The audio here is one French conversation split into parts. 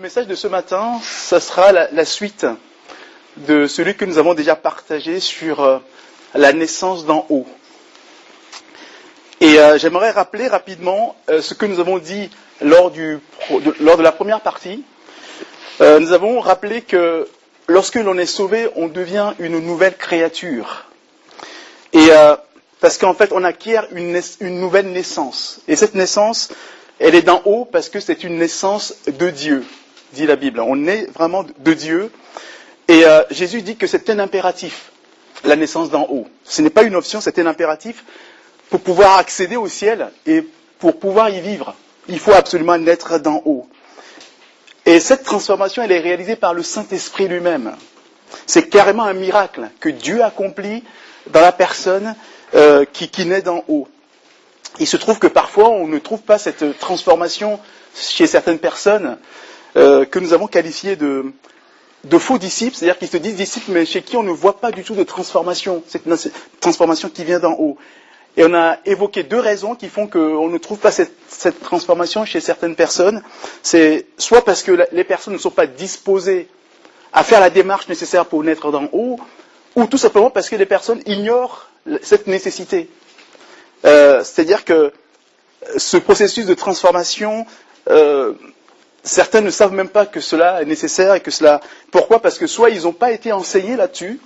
message de ce matin, ça sera la suite de celui que nous avons déjà partagé sur la naissance d'en haut. Et j'aimerais rappeler rapidement ce que nous avons dit lors de la première partie. Nous avons rappelé que lorsque l'on est sauvé, on devient une nouvelle créature. Et parce qu'en fait, on acquiert une nouvelle naissance. Et cette naissance, elle est d'en haut parce que c'est une naissance de Dieu, dit la Bible. On est vraiment de Dieu. Et Jésus dit que c'est un impératif, la naissance d'en haut. Ce n'est pas une option, c'est un impératif. Pour pouvoir accéder au ciel et pour pouvoir y vivre, il faut absolument naître d'en haut. Et cette transformation, elle est réalisée par le Saint-Esprit lui-même. C'est carrément un miracle que Dieu accomplit dans la personne qui naît d'en haut. Il se trouve que parfois, on ne trouve pas cette transformation chez certaines personnes que nous avons qualifiées de faux disciples, c'est-à-dire qu'ils se disent disciples, mais chez qui on ne voit pas du tout de transformation, cette transformation qui vient d'en haut. Et on a évoqué deux raisons qui font qu'on ne trouve pas cette transformation chez certaines personnes. C'est soit parce que les personnes ne sont pas disposées à faire la démarche nécessaire pour naître d'en haut, ou tout simplement parce que les personnes ignorent cette nécessité. C'est-à-dire que ce processus de transformation, certains ne savent même pas que cela est nécessaire et que cela... Pourquoi ? Parce que soit ils n'ont pas été enseignés là-dessus,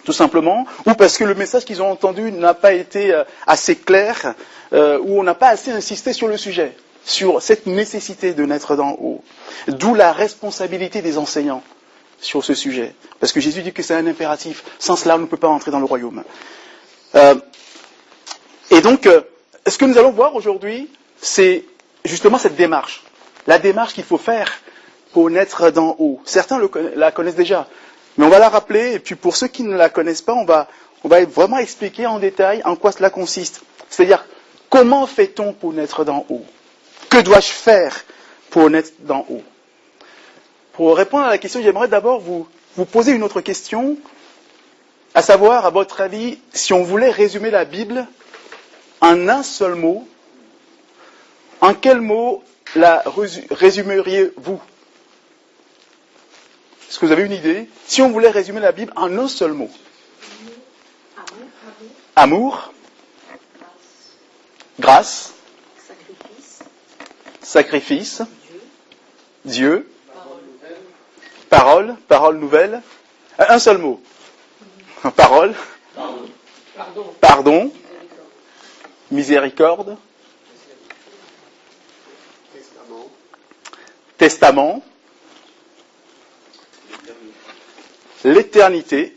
tout simplement, ou parce que le message qu'ils ont entendu n'a pas été assez clair, ou on n'a pas assez insisté sur le sujet, sur cette nécessité de naître d'en haut. D'où la responsabilité des enseignants sur ce sujet. Parce que Jésus dit que c'est un impératif. Sans cela, on ne peut pas entrer dans le royaume. Et donc, ce que nous allons voir aujourd'hui, c'est justement cette démarche. La démarche qu'il faut faire pour naître d'en haut. Certains la connaissent déjà. Mais on va la rappeler, et puis pour ceux qui ne la connaissent pas, on va vraiment expliquer en détail en quoi cela consiste. C'est-à-dire, comment fait-on pour naître d'en haut ? Que dois-je faire pour naître d'en haut ? Pour répondre à la question, j'aimerais d'abord vous poser une autre question, à savoir, à votre avis, si on voulait résumer la Bible en un seul mot, en quel mot la résumeriez-vous ? Est-ce que vous avez une idée ? Si on voulait résumer la Bible en un seul mot. Amour. Grâce. Sacrifice. Dieu. Parole nouvelle. Un seul mot. Parole. Pardon. Miséricorde. Testament. L'éternité.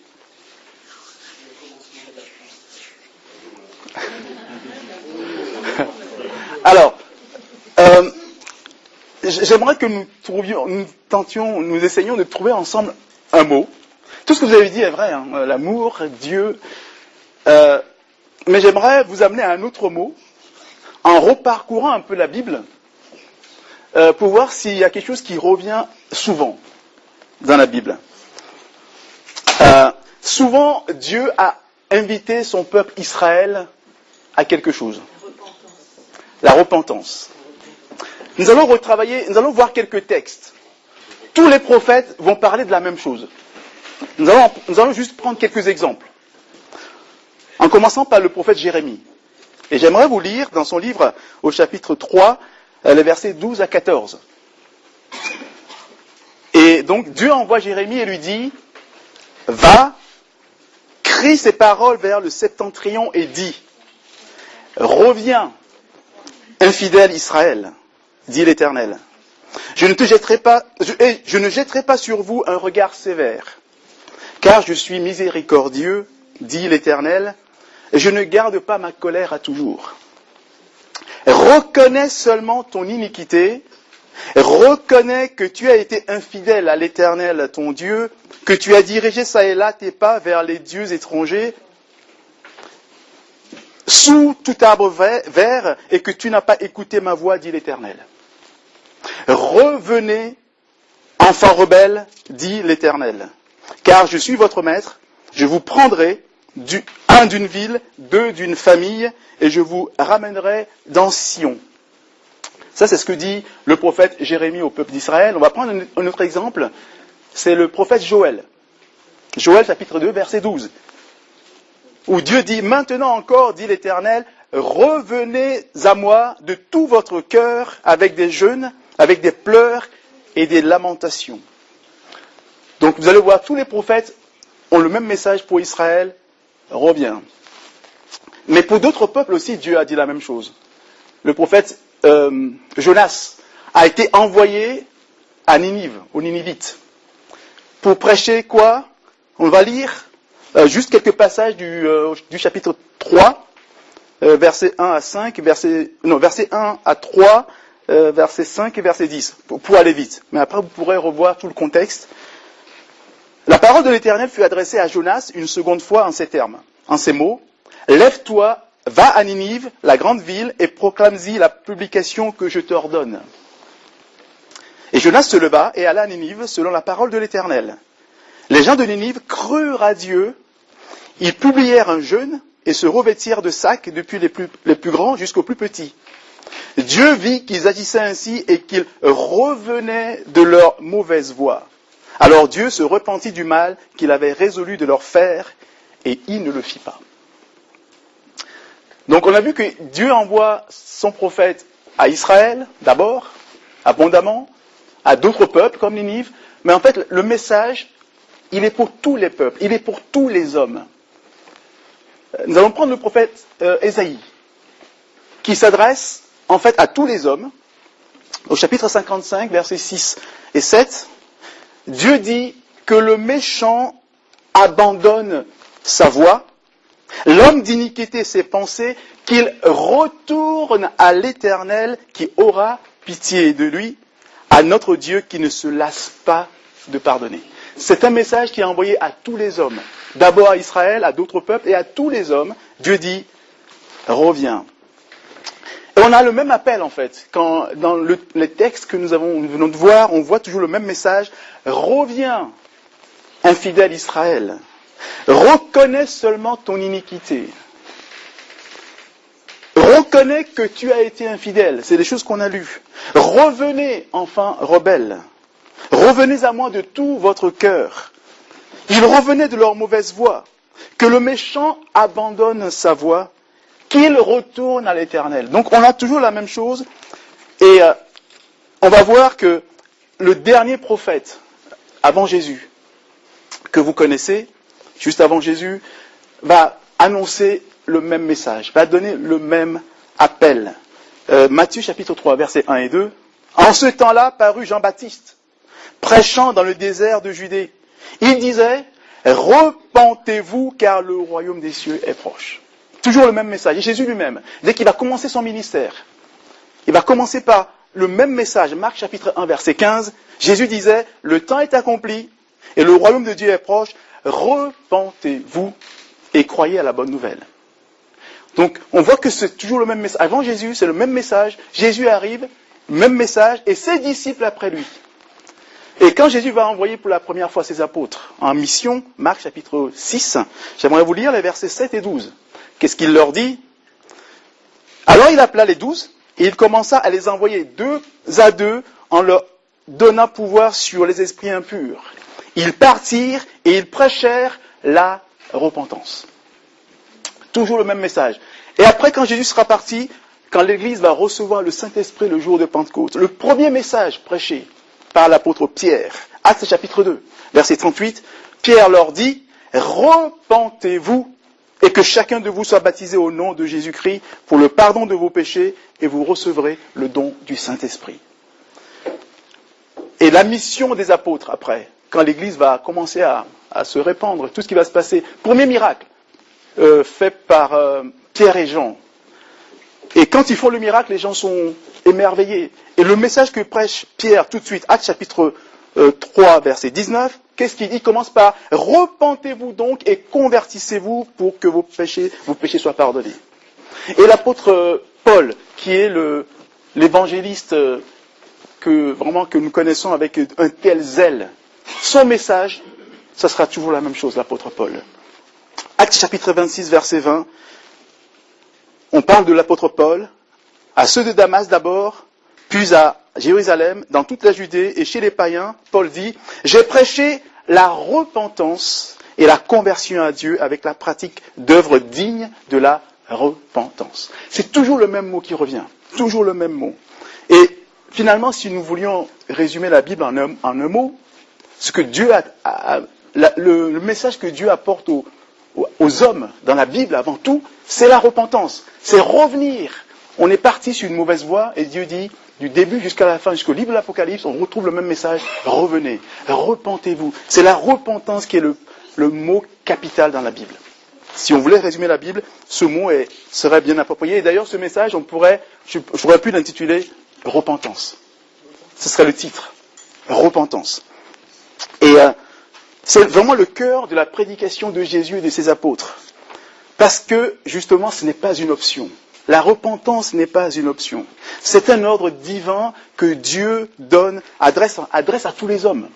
Alors, j'aimerais que nous essayions de trouver ensemble un mot. Tout ce que vous avez dit est vrai, hein, l'amour, Dieu. Mais j'aimerais vous amener à un autre mot, en reparcourant un peu la Bible, pour voir s'il y a quelque chose qui revient souvent dans la Bible. Souvent, Dieu a invité son peuple Israël à quelque chose. La repentance. Nous allons voir quelques textes. Tous les prophètes vont parler de la même chose. Nous allons juste prendre quelques exemples. En commençant par le prophète Jérémie. Et j'aimerais vous lire dans son livre au chapitre 3, les versets 12 à 14. Et donc Dieu envoie Jérémie et lui dit, « Va, crie ces paroles vers le septentrion et dis, reviens, infidèle Israël, dit l'Éternel. Je ne jetterai pas sur vous un regard sévère, car je suis miséricordieux, dit l'Éternel, et je ne garde pas ma colère à toujours. Reconnais seulement ton iniquité, reconnais que tu as été infidèle à l'Éternel ton Dieu, que tu as dirigé ça et là tes pas vers les dieux étrangers, sous tout arbre vert, et que tu n'as pas écouté ma voix, dit l'Éternel. Revenez, enfants rebelles, dit l'Éternel, car je suis votre maître, je vous prendrai, un d'une ville, deux d'une famille, et je vous ramènerai dans Sion. Ça, c'est ce que dit le prophète Jérémie au peuple d'Israël. On va prendre un autre exemple. C'est le prophète Joël. Joël, chapitre 2, verset 12. Où Dieu dit, maintenant encore, dit l'Éternel, revenez à moi de tout votre cœur avec des jeûnes, avec des pleurs et des lamentations. Donc vous allez voir, tous les prophètes ont le même message pour Israël, reviens. Mais pour d'autres peuples aussi, Dieu a dit la même chose. Le prophète Jonas a été envoyé à Ninive, aux Ninivites, pour prêcher quoi? On va lire juste quelques passages du chapitre 3, versets 1 à 5, verset 1 à 3, verset 5 et verset 10, pour aller vite. Mais après, vous pourrez revoir tout le contexte. La parole de l'Éternel fut adressée à Jonas une seconde fois en ces termes, en ces mots. Lève-toi, va à Ninive, la grande ville, et proclame-y la publication que je t'ordonne. Et Jonas se leva et alla à Ninive selon la parole de l'Éternel. Les gens de Ninive crurent à Dieu, ils publièrent un jeûne et se revêtirent de sacs depuis les plus grands jusqu'aux plus petits. Dieu vit qu'ils agissaient ainsi et qu'ils revenaient de leur mauvaise voie. Alors Dieu se repentit du mal qu'il avait résolu de leur faire et il ne le fit pas. Donc on a vu que Dieu envoie son prophète à Israël, d'abord, abondamment, à d'autres peuples comme Ninive, mais en fait le message, il est pour tous les peuples, il est pour tous les hommes. Nous allons prendre le prophète Ésaïe, qui s'adresse en fait à tous les hommes. Au chapitre 55, versets 6 et 7, Dieu dit que le méchant abandonne sa voie, l'homme d'iniquité ses pensées, qu'il retourne à l'Éternel qui aura pitié de lui, à notre Dieu qui ne se lasse pas de pardonner. C'est un message qui est envoyé à tous les hommes. D'abord à Israël, à d'autres peuples et à tous les hommes. Dieu dit, reviens. Et on a le même appel en fait. Quand dans les textes que nous venons de voir, on voit toujours le même message. Reviens, infidèle Israël. Reconnais seulement ton iniquité. Reconnais que tu as été infidèle. C'est des choses qu'on a lues. Revenez, enfin, rebelles. Revenez à moi de tout votre cœur. Ils revenaient de leur mauvaise voie. Que le méchant abandonne sa voie. Qu'il retourne à l'Éternel. Donc on a toujours la même chose. Et on va voir que le dernier prophète, avant Jésus, que vous connaissez, juste avant Jésus, va annoncer le même message, va donner le même appel. Matthieu chapitre 3, versets 1 et 2. En ce temps-là parut Jean-Baptiste, prêchant dans le désert de Judée. Il disait, repentez-vous car le royaume des cieux est proche. Toujours le même message. Et Jésus lui-même, dès qu'il va commencer son ministère, il va commencer par le même message. Marc chapitre 1, verset 15. Jésus disait, le temps est accompli et le royaume de Dieu est proche. Repentez-vous et croyez à la bonne nouvelle. Donc, on voit que c'est toujours le même message. Avant Jésus, c'est le même message. Jésus arrive, même message, et ses disciples après lui. Et quand Jésus va envoyer pour la première fois ses apôtres en mission, Marc chapitre 6, j'aimerais vous lire les versets 7 et 12. Qu'est-ce qu'il leur dit? Alors il appela les 12 et il commença à les envoyer 2 à 2 en leur donnant pouvoir sur les esprits impurs. Ils partirent et ils prêchèrent la repentance. Toujours le même message. Et après, quand Jésus sera parti, quand l'Église va recevoir le Saint-Esprit le jour de Pentecôte, le premier message prêché par l'apôtre Pierre, Actes chapitre 2, verset 38, Pierre leur dit, repentez-vous et que chacun de vous soit baptisé au nom de Jésus-Christ pour le pardon de vos péchés et vous recevrez le don du Saint-Esprit. Et la mission des apôtres après, quand l'Église va commencer à se répandre, tout ce qui va se passer, premier miracle fait par Pierre et Jean. Et quand ils font le miracle, les gens sont émerveillés. Et le message que prêche Pierre tout de suite, Actes chapitre 3, verset 19, qu'est-ce qu'il dit? Il commence par « Repentez-vous donc et convertissez-vous pour que vos péchés soient pardonnés. » Et l'apôtre Paul, qui est l'évangéliste que nous connaissons avec un tel zèle, son message, ça sera toujours la même chose, l'apôtre Paul. Actes chapitre 26, verset 20, on parle de l'apôtre Paul, à ceux de Damas d'abord, puis à Jérusalem, dans toute la Judée et chez les païens, Paul dit, j'ai prêché la repentance et la conversion à Dieu avec la pratique d'œuvres dignes de la repentance. C'est toujours le même mot qui revient, toujours le même mot. Et finalement, si nous voulions résumer la Bible en un mot, ce que Dieu le message que Dieu apporte aux hommes dans la Bible avant tout, c'est la repentance, c'est revenir. On est parti sur une mauvaise voie et Dieu dit, du début jusqu'à la fin, jusqu'au livre de l'Apocalypse, on retrouve le même message, revenez, repentez-vous. C'est la repentance qui est le mot capital dans la Bible. Si on voulait résumer la Bible, ce mot serait bien approprié. Et d'ailleurs, ce message, j'aurais pu l'intituler « Repentance ». Ce serait le titre, « Repentance ». Et c'est vraiment le cœur de la prédication de Jésus et de ses apôtres. Parce que, justement, ce n'est pas une option. La repentance n'est pas une option. C'est un ordre divin que Dieu adresse à tous les hommes.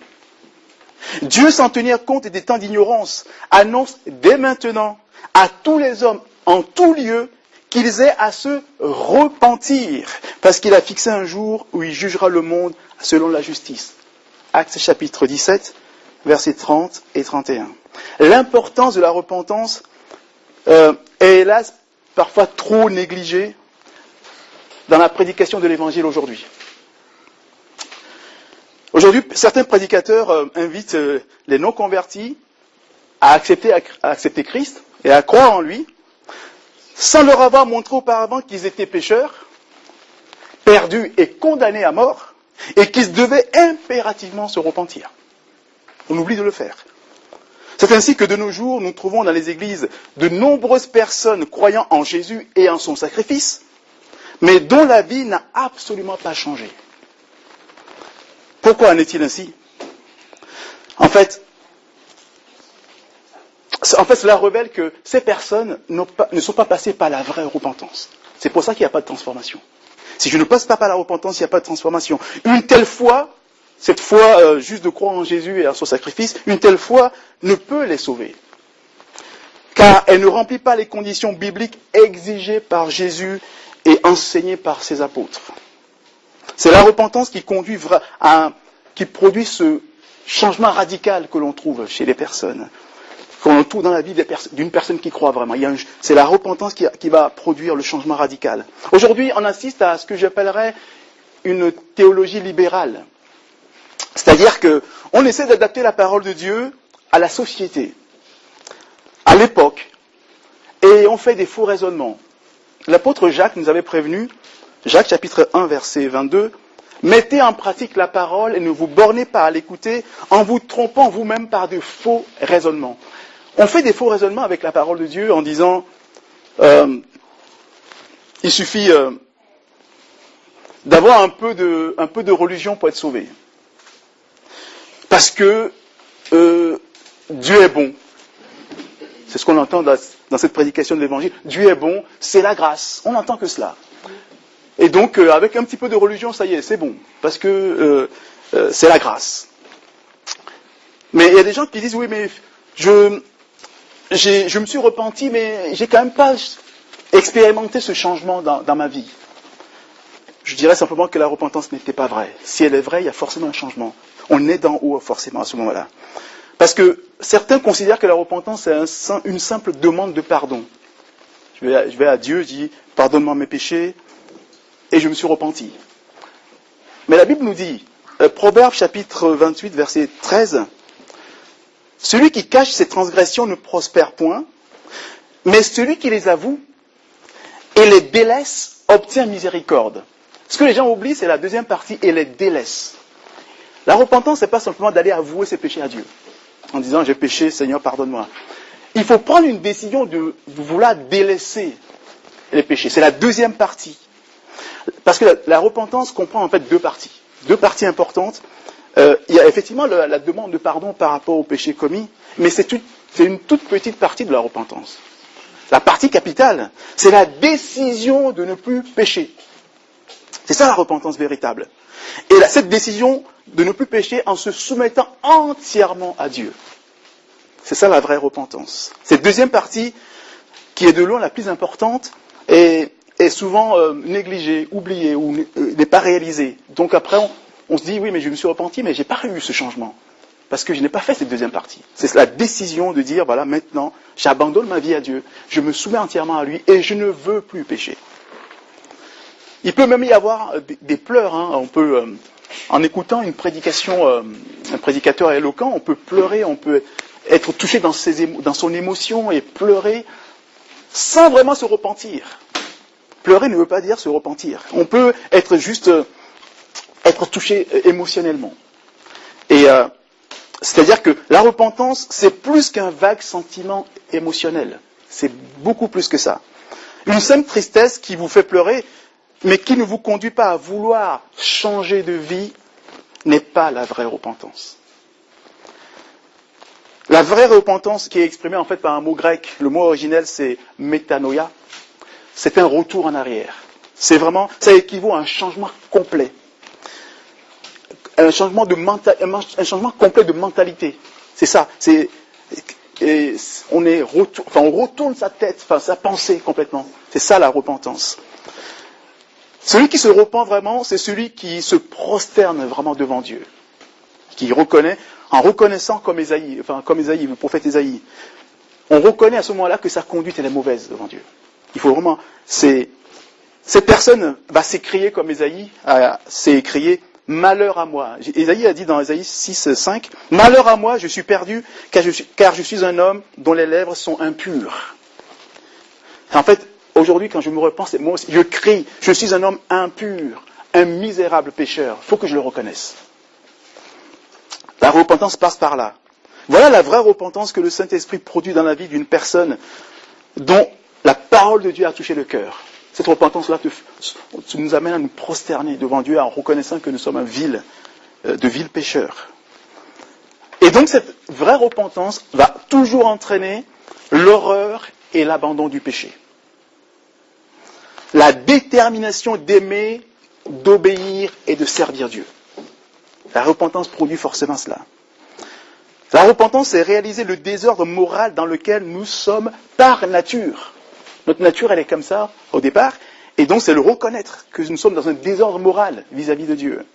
Dieu, sans tenir compte des temps d'ignorance, annonce dès maintenant à tous les hommes, en tout lieu, qu'ils aient à se repentir, parce qu'il a fixé un jour où il jugera le monde selon la justice. Actes chapitre 17, versets 30 et 31. L'importance de la repentance est hélas parfois trop négligée dans la prédication de l'évangile aujourd'hui. Aujourd'hui, certains prédicateurs invitent les non-convertis à accepter Christ et à croire en lui, sans leur avoir montré auparavant qu'ils étaient pécheurs, perdus et condamnés à mort, et qu'ils devaient impérativement se repentir. On oublie de le faire. C'est ainsi que de nos jours, nous trouvons dans les églises de nombreuses personnes croyant en Jésus et en son sacrifice, mais dont la vie n'a absolument pas changé. Pourquoi en est-il ainsi ? En fait, cela révèle que ces personnes ne sont pas passées par la vraie repentance. C'est pour ça qu'il n'y a pas de transformation. Si je ne passe pas par la repentance, il n'y a pas de transformation. Une telle foi, cette foi juste de croire en Jésus et en son sacrifice, une telle foi ne peut les sauver. Car elle ne remplit pas les conditions bibliques exigées par Jésus et enseignées par ses apôtres. C'est la repentance qui produit ce changement radical que l'on trouve chez les personnes, qu'on trouve dans la vie d'une personne qui croit vraiment. C'est la repentance qui va produire le changement radical. Aujourd'hui, on assiste à ce que j'appellerais une théologie libérale. C'est-à-dire qu'on essaie d'adapter la parole de Dieu à la société, à l'époque, et on fait des faux raisonnements. L'apôtre Jacques nous avait prévenu, Jacques chapitre 1 verset 22, « Mettez en pratique la parole et ne vous bornez pas à l'écouter en vous trompant vous-même par de faux raisonnements. » On fait des faux raisonnements avec la parole de Dieu en disant il suffit d'avoir un peu de religion pour être sauvé. Parce que Dieu est bon. C'est ce qu'on entend dans cette prédication de l'évangile. Dieu est bon, c'est la grâce. On n'entend que cela. Et donc, avec un petit peu de religion, ça y est, c'est bon. Parce que c'est la grâce. Mais il y a des gens qui disent, oui, mais je me suis repenti, mais j'ai quand même pas expérimenté ce changement dans ma vie. Je dirais simplement que la repentance n'était pas vraie. Si elle est vraie, il y a forcément un changement. On est d'en haut forcément à ce moment-là. Parce que certains considèrent que la repentance est une simple demande de pardon. Je vais à Dieu, je dis, pardonne-moi mes péchés, et je me suis repenti. Mais la Bible nous dit, Proverbes chapitre 28, verset 13, « Celui qui cache ses transgressions ne prospère point, mais celui qui les avoue et les délaisse obtient miséricorde. » Ce que les gens oublient, c'est la deuxième partie, et les délaisse. La repentance, c'est pas simplement d'aller avouer ses péchés à Dieu, en disant, j'ai péché, Seigneur, pardonne-moi. Il faut prendre une décision de vouloir délaisser les péchés. C'est la deuxième partie. Parce que la repentance comprend en fait deux parties importantes. Il y a effectivement la demande de pardon par rapport aux péchés commis, mais c'est une toute petite partie de la repentance. La partie capitale, c'est la décision de ne plus pécher. C'est ça la repentance véritable. Et cette décision de ne plus pécher en se soumettant entièrement à Dieu. C'est ça la vraie repentance. Cette deuxième partie, qui est de loin la plus importante, et est souvent négligé, oublié ou n'est pas réalisé. Donc après, on se dit, oui, mais je me suis repenti, mais j'ai pas eu ce changement. Parce que je n'ai pas fait cette deuxième partie. C'est la décision de dire, voilà, maintenant, j'abandonne ma vie à Dieu, je me soumets entièrement à lui et je ne veux plus pécher. Il peut même y avoir des pleurs. On peut, en écoutant une prédication, un prédicateur éloquent, on peut pleurer, on peut être touché dans son émotion et pleurer sans vraiment se repentir. Pleurer ne veut pas dire se repentir. On peut être juste être touché émotionnellement. Et c'est-à-dire que la repentance, c'est plus qu'un vague sentiment émotionnel. C'est beaucoup plus que ça. Une simple tristesse qui vous fait pleurer, mais qui ne vous conduit pas à vouloir changer de vie, n'est pas la vraie repentance. La vraie repentance qui est exprimée en fait par un mot grec, le mot originel c'est métanoïa, c'est un retour en arrière. C'est vraiment, ça équivaut à un changement complet. Un changement complet de mentalité. C'est ça. On retourne sa tête, sa pensée complètement. C'est ça la repentance. Celui qui se repent vraiment, c'est celui qui se prosterne vraiment devant Dieu, qui reconnaît, en reconnaissant comme Ésaïe, le prophète Ésaïe, on reconnaît à ce moment-là que sa conduite elle est mauvaise devant Dieu. Il faut vraiment, cette personne va s'écrier comme Ésaïe s'est écrié. Malheur à moi. Ésaïe a dit dans Ésaïe 6, 5, « Malheur à moi, je suis perdu, car je suis un homme dont les lèvres sont impures. » En fait, aujourd'hui, quand je me repens, moi aussi, je crie, je suis un homme impur, un misérable pécheur. Il faut que je le reconnaisse. La repentance passe par là. Voilà la vraie repentance que le Saint-Esprit produit dans la vie d'une personne dont la parole de Dieu a touché le cœur. Cette repentance-là nous amène à nous prosterner devant Dieu en reconnaissant que nous sommes de vils pécheurs. Et donc cette vraie repentance va toujours entraîner l'horreur et l'abandon du péché. La détermination d'aimer, d'obéir et de servir Dieu. La repentance produit forcément cela. La repentance, c'est réaliser le désordre moral dans lequel nous sommes par nature. Notre nature, elle est comme ça, au départ, et donc c'est le reconnaître que nous sommes dans un désordre moral vis-à-vis de Dieu.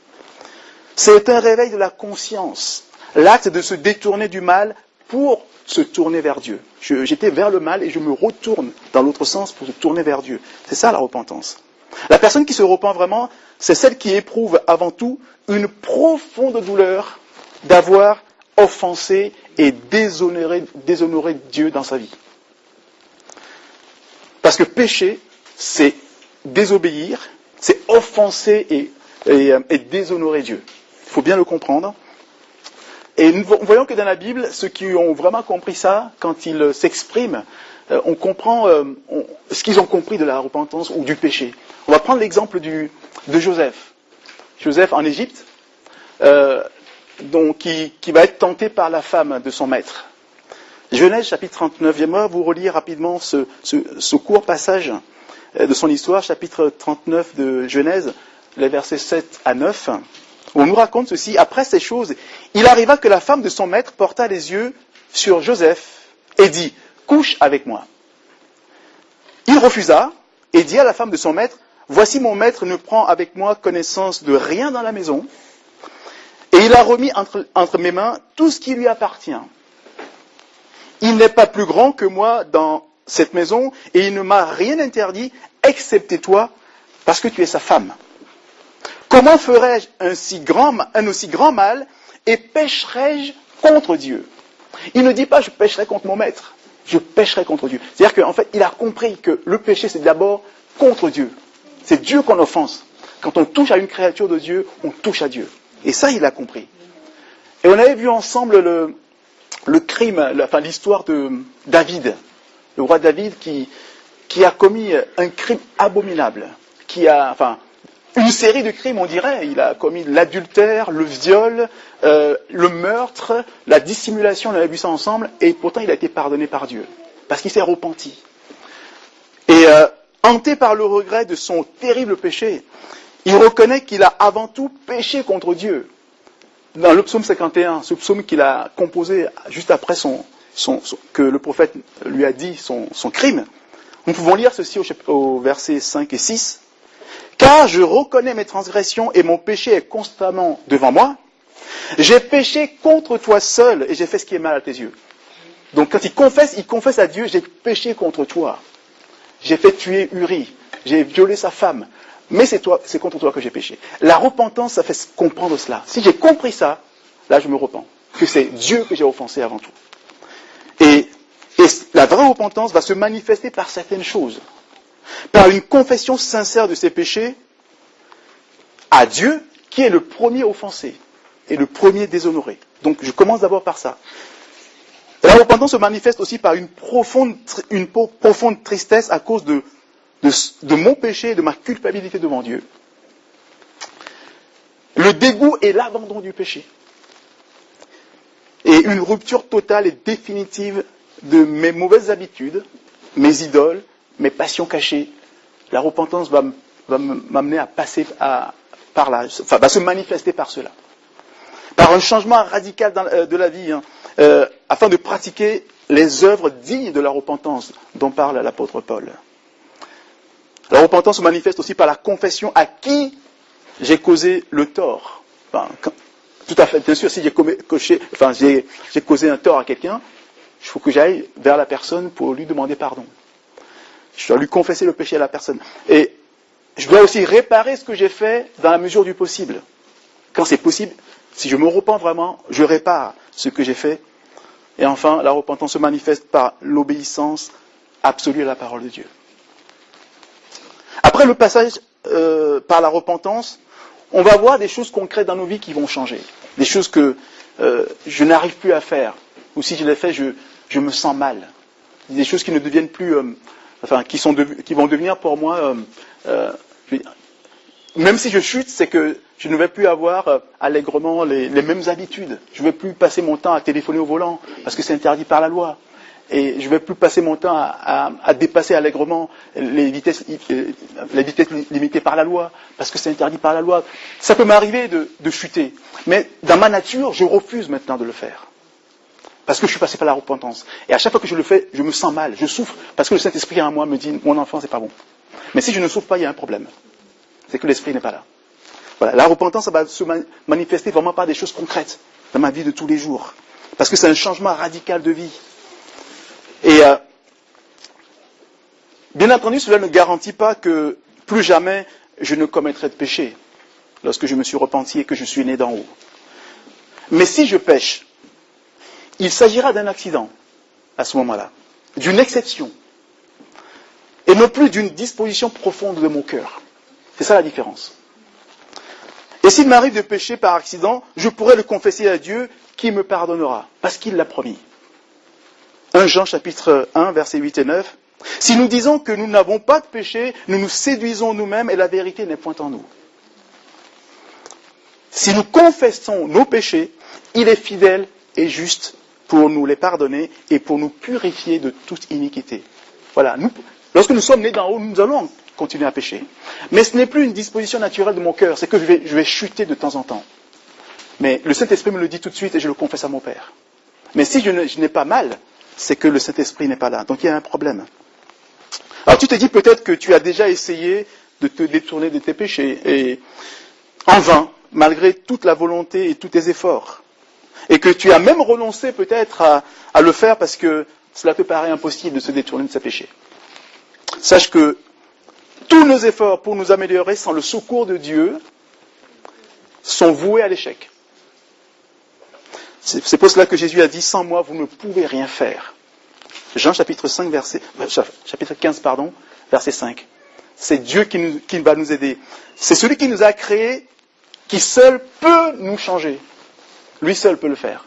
C'est un réveil de la conscience, l'acte de se détourner du mal pour se tourner vers Dieu. J'étais vers le mal et je me retourne dans l'autre sens pour se tourner vers Dieu. C'est ça la repentance. La personne qui se repent vraiment, c'est celle qui éprouve avant tout une profonde douleur d'avoir offensé et déshonoré Dieu dans sa vie. Parce que pécher, c'est désobéir, c'est offenser et déshonorer Dieu. Il faut bien le comprendre. Et nous voyons que dans la Bible, ceux qui ont vraiment compris ça, quand ils s'expriment, on comprend ce qu'ils ont compris de la repentance ou du péché. On va prendre l'exemple de Joseph. Joseph en Égypte, qui va être tenté par la femme de son maître. Genèse chapitre 39, j'aimerais vous relire rapidement ce court passage de son histoire, chapitre 39 de Genèse, les versets 7 à 9, où on nous raconte ceci. Après ces choses, il arriva que la femme de son maître porta les yeux sur Joseph et dit, « Couche avec moi. » Il refusa et dit à la femme de son maître, « Voici mon maître ne prend avec moi connaissance de rien dans la maison, et il a remis entre mes mains tout ce qui lui appartient. Il n'est pas plus grand que moi dans cette maison, et il ne m'a rien interdit, excepté toi, parce que tu es sa femme. Comment ferais-je un aussi grand mal, et pécherais-je contre Dieu ?» Il ne dit pas « je pécherai contre mon maître », je pécherai contre Dieu. C'est-à-dire qu'en fait, il a compris que le péché, c'est d'abord contre Dieu. C'est Dieu qu'on offense. Quand on touche à une créature de Dieu, on touche à Dieu. Et ça, il a compris. Et on avait vu ensemble le crime, l'histoire de David, le roi David qui a commis un crime abominable, une série de crimes, on dirait. Il a commis l'adultère, le viol, le meurtre, la dissimulation, on avait vu ça ensemble, et pourtant il a été pardonné par Dieu, parce qu'il s'est repenti. Et hanté par le regret de son terrible péché, il reconnaît qu'il a avant tout péché contre Dieu. Dans le psaume 51, ce psaume qu'il a composé juste après que le prophète lui a dit son crime, Nous pouvons lire ceci au versets 5 et 6. « Car je reconnais mes transgressions et mon péché est constamment devant moi. J'ai péché contre toi seul et j'ai fait ce qui est mal à tes yeux. » Donc quand il confesse à Dieu, j'ai péché contre toi. J'ai fait tuer Uri, j'ai violé sa femme, mais c'est contre toi que j'ai péché. La repentance, ça fait comprendre cela. Si j'ai compris ça, là je me repens, que c'est Dieu que j'ai offensé avant tout. Et la vraie repentance va se manifester par certaines choses. Par une confession sincère de ses péchés à Dieu, qui est le premier offensé et le premier déshonoré. Donc je commence d'abord par ça. La repentance se manifeste aussi par une profonde tristesse à cause de mon péché et de ma culpabilité devant Dieu. Le dégoût et l'abandon du péché. Et une rupture totale et définitive de mes mauvaises habitudes, mes idoles, mes passions cachées. La repentance va m'amener à passer par là, enfin, va se manifester par cela. Par un changement radical de la vie, afin de pratiquer les œuvres dignes de la repentance dont parle l'apôtre Paul. La repentance se manifeste aussi par la confession à qui j'ai causé le tort. Enfin, tout à fait, bien sûr, si j'ai causé un tort à quelqu'un, il faut que j'aille vers la personne pour lui demander pardon. Je dois lui confesser le péché à la personne. Et je dois aussi réparer ce que j'ai fait dans la mesure du possible. Quand c'est possible, si je me repens vraiment, je répare ce que j'ai fait. Et enfin, la repentance se manifeste par l'obéissance absolue à la parole de Dieu. Après le passage par la repentance, on va voir des choses concrètes dans nos vies qui vont changer. Des choses que je n'arrive plus à faire. Ou si je les fais, je me sens mal. Des choses qui ne deviennent plus... qui vont devenir pour moi... même si je chute, c'est que je ne vais plus avoir allègrement les mêmes habitudes. Je ne vais plus passer mon temps à téléphoner au volant, parce que c'est interdit par la loi. Et je ne vais plus passer mon temps à dépasser allègrement les vitesses limitées par la loi, parce que c'est interdit par la loi. Ça peut m'arriver de chuter. Mais dans ma nature, je refuse maintenant de le faire. Parce que je suis passé par la repentance. Et à chaque fois que je le fais, je me sens mal, je souffre, parce que le Saint-Esprit en moi me dit, mon enfant, c'est pas bon. Mais si je ne souffre pas, il y a un problème. C'est que l'Esprit n'est pas là. Voilà. La repentance, ça va se manifester vraiment par des choses concrètes dans ma vie de tous les jours. Parce que c'est un changement radical de vie. Et bien entendu, cela ne garantit pas que plus jamais je ne commettrai de péché lorsque je me suis repenti et que je suis né d'en haut. Mais si je pêche, il s'agira d'un accident à ce moment-là, d'une exception, et non plus d'une disposition profonde de mon cœur. C'est ça la différence. Et s'il m'arrive de pécher par accident, je pourrais le confesser à Dieu qui me pardonnera, parce qu'il l'a promis. 1 Jean chapitre 1, versets 8 et 9. Si nous disons que nous n'avons pas de péché, nous nous séduisons nous-mêmes et la vérité n'est point en nous. Si nous confessons nos péchés, il est fidèle et juste pour nous les pardonner et pour nous purifier de toute iniquité. Voilà. Lorsque nous sommes nés d'en haut, nous allons continuer à pécher. Mais ce n'est plus une disposition naturelle de mon cœur, c'est que je vais chuter de temps en temps. Mais le Saint-Esprit me le dit tout de suite et je le confesse à mon Père. Mais si je n'ai pas mal, c'est que le Saint-Esprit n'est pas là. Donc il y a un problème. Alors tu te dis peut-être que tu as déjà essayé de te détourner de tes péchés, et en vain, malgré toute la volonté et tous tes efforts. Et que tu as même renoncé peut-être à le faire parce que cela te paraît impossible de se détourner de ses péchés. Sache que tous nos efforts pour nous améliorer sans le secours de Dieu sont voués à l'échec. C'est pour cela que Jésus a dit, sans moi, vous ne pouvez rien faire. Jean chapitre 15, verset 5. C'est Dieu qui va nous aider. C'est celui qui nous a créés, qui seul peut nous changer. Lui seul peut le faire.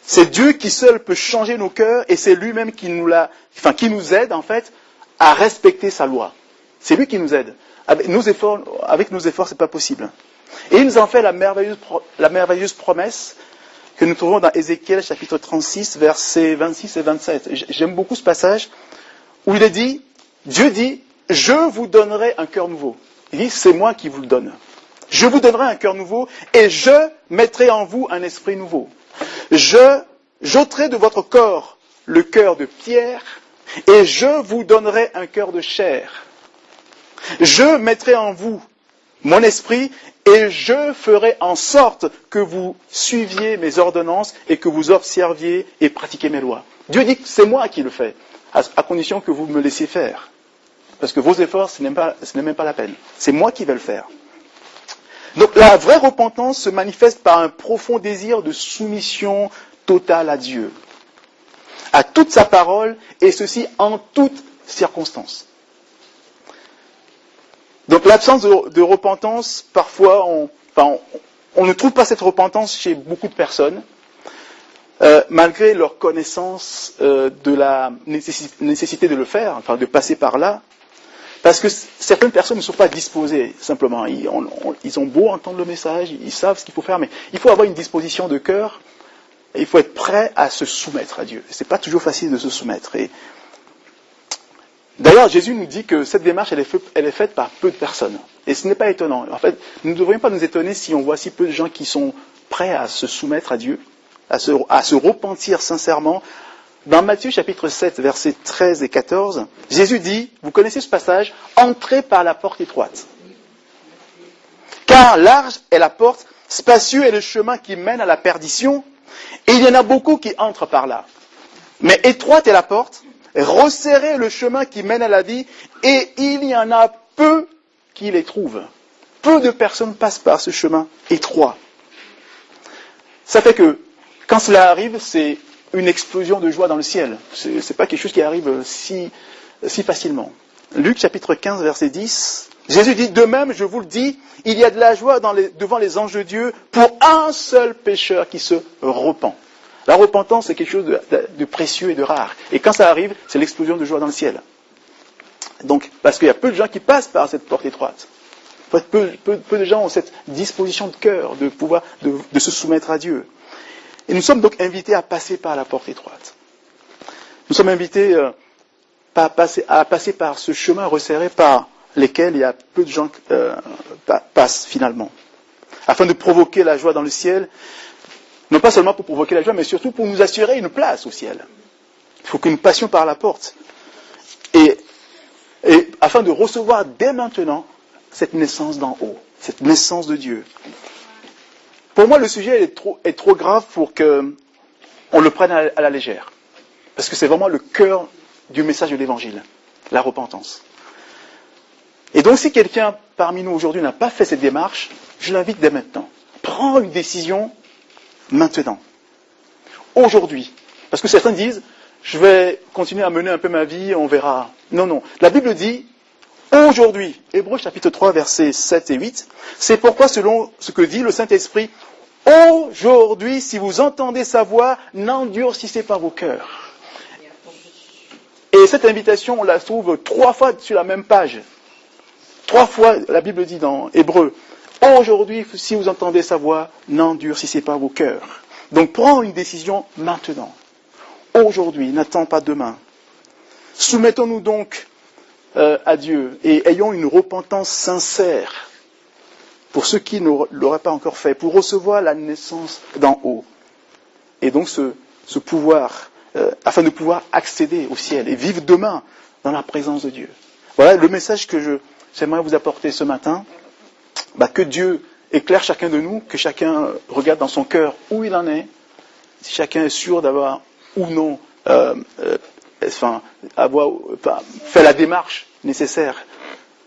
C'est Dieu qui seul peut changer nos cœurs, et c'est lui-même qui nous aide, en fait, à respecter sa loi. C'est lui qui nous aide. Avec nos efforts, c'est pas possible. Et il nous en fait la merveilleuse promesse que nous trouvons dans Ézéchiel chapitre 36, versets 26 et 27. J'aime beaucoup ce passage où il est dit, Dieu dit, je vous donnerai un cœur nouveau. Il dit, c'est moi qui vous le donne. Je vous donnerai un cœur nouveau et je mettrai en vous un esprit nouveau. J'ôterai de votre corps le cœur de pierre et je vous donnerai un cœur de chair. Je mettrai en vous mon esprit et je ferai en sorte que vous suiviez mes ordonnances et que vous observiez et pratiquiez mes lois. Dieu dit que c'est moi qui le fais, à condition que vous me laissiez faire. Parce que vos efforts, ce n'est même pas la peine. C'est moi qui vais le faire. Donc la vraie repentance se manifeste par un profond désir de soumission totale à Dieu, à toute sa parole, et ceci en toutes circonstances. Donc l'absence de repentance, parfois, on ne trouve pas cette repentance chez beaucoup de personnes, malgré leur connaissance de la nécessité de le faire, enfin de passer par là, parce que certaines personnes ne sont pas disposées, simplement. Ils ont beau entendre le message, ils savent ce qu'il faut faire, mais il faut avoir une disposition de cœur, et il faut être prêt à se soumettre à Dieu. C'est pas toujours facile de se soumettre. Et d'ailleurs, Jésus nous dit que cette démarche, elle est faite par peu de personnes. Et ce n'est pas étonnant. En fait, nous ne devrions pas nous étonner si on voit si peu de gens qui sont prêts à se soumettre à Dieu, à se repentir sincèrement. Dans Matthieu chapitre 7, versets 13 et 14, Jésus dit, vous connaissez ce passage, « Entrez par la porte étroite. Car large est la porte, spacieux est le chemin qui mène à la perdition, et il y en a beaucoup qui entrent par là. Mais étroite est la porte, resserrez le chemin qui mène à la vie, et il y en a peu qui les trouvent. » Peu de personnes passent par ce chemin étroit. Ça fait que, quand cela arrive, c'est une explosion de joie dans le ciel. C'est pas quelque chose qui arrive si facilement. Luc chapitre 15, verset 10, Jésus dit, de même, je vous le dis, il y a de la joie devant les anges de Dieu pour un seul pécheur qui se repent. La repentance, c'est quelque chose de précieux et de rare. Et quand ça arrive, c'est l'explosion de joie dans le ciel. Donc, parce qu'il y a peu de gens qui passent par cette porte étroite. Peu de gens ont cette disposition de cœur de pouvoir de se soumettre à Dieu. Et nous sommes donc invités à passer par la porte étroite. Nous sommes invités à passer par ce chemin resserré par lesquels il y a peu de gens passent finalement. Afin de provoquer la joie dans le ciel, non pas seulement pour provoquer la joie, mais surtout pour nous assurer une place au ciel. Il faut que nous passions par la porte. Et afin de recevoir dès maintenant cette naissance d'en haut, cette naissance de Dieu. Pour moi, le sujet est trop grave pour qu'on le prenne à la légère. Parce que c'est vraiment le cœur du message de l'Évangile, la repentance. Et donc, si quelqu'un parmi nous aujourd'hui n'a pas fait cette démarche, je l'invite dès maintenant. Prends une décision maintenant. Aujourd'hui. Parce que certains disent, je vais continuer à mener un peu ma vie, on verra. Non. La Bible dit, aujourd'hui, Hébreux chapitre 3, versets 7 et 8, c'est pourquoi, selon ce que dit le Saint-Esprit, aujourd'hui, si vous entendez sa voix, n'endurcissez pas vos cœurs. Et cette invitation, on la trouve 3 fois sur la même page. 3 fois, la Bible dit dans Hébreux, aujourd'hui, si vous entendez sa voix, n'endurcissez pas vos cœurs. Donc, prends une décision maintenant. Aujourd'hui, n'attends pas demain. Soumettons-nous donc à Dieu et ayons une repentance sincère pour ceux qui ne l'auraient pas encore fait, pour recevoir la naissance d'en haut. Et donc ce pouvoir, afin de pouvoir accéder au ciel et vivre demain dans la présence de Dieu. Voilà le message que j'aimerais vous apporter ce matin. Que Dieu éclaire chacun de nous, que chacun regarde dans son cœur où il en est, si chacun est sûr d'avoir ou non fait la démarche nécessaire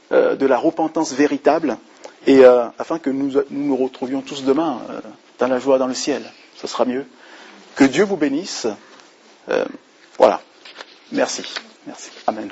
de la repentance véritable, et afin que nous nous retrouvions tous demain dans la joie dans le ciel. Ce sera mieux. Que Dieu vous bénisse. Voilà. Merci. Amen.